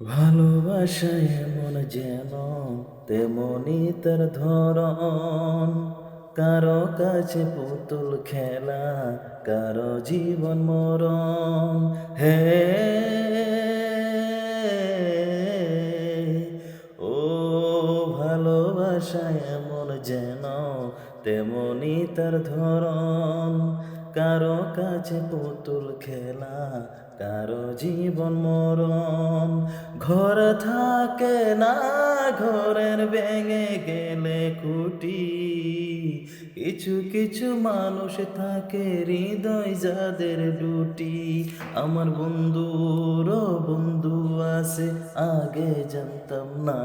ভালোবাসায় এমন যেন তেমনি তার ধরন, কারো কাছে পুতুল খেলা, কারো জীবন মরণ। হে ও ভালোবাসায় এমন যেন তেমনি তার ধরন, কারো কাছে পুতুল খেলা, কারো জীবন মরণ। ঘর থাকে না, ঘরের ভেঙে গেলে খুঁটি, কিছু কিছু মানুষ থাকে হৃদয় যাদের দুটি। আমার বন্ধুর বন্ধু আছে, আগে জানতাম না,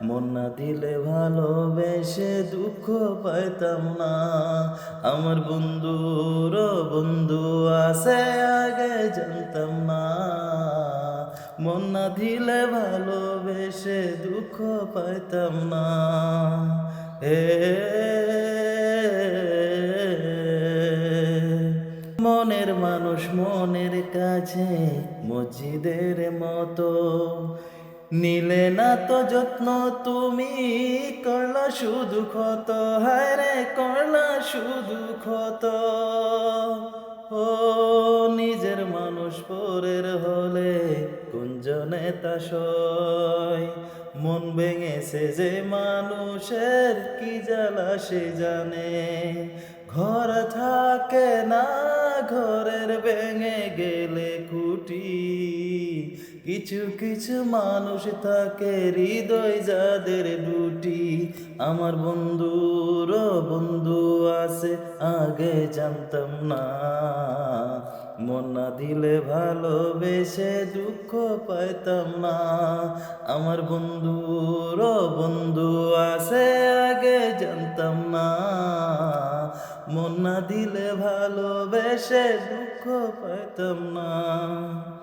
মন না দিলে ভালোবেসে দুঃখ পাইতাম না। আমার বন্ধুর বন্ধু আছে, আগে জানতাম না, মন না দিলে ভালোবেসে দুঃখ পাইতাম না। হে মনের মানুষ মনের কাছে মসজিদের মতো, নিলে না তো যত্ন তুমি, করলা শুধু ক্ষত, হায় রে করলা শুধু ক্ষত। ও নিজের মানুষ পরের হলে কুঞ্জনে তা সয়, মন ভেঙেছে যে মানুষের কি জ্বালা সে জানে। ঘর থাকে না, ঘরের ভেঙে গেলে খুঁটি, কিছু কিছু মানুষ থাকে হৃদয় যাদের দুটি। আমার বন্ধুর বন্ধু আছে, আগে জানতাম না, মন না দিলে ভালোবেসে দুঃখ পাইতাম না। আমার বন্ধুর বন্ধু আছে, আগে জানতাম না, মন না দিলে ভালোবেসে দুঃখ পাইতাম না।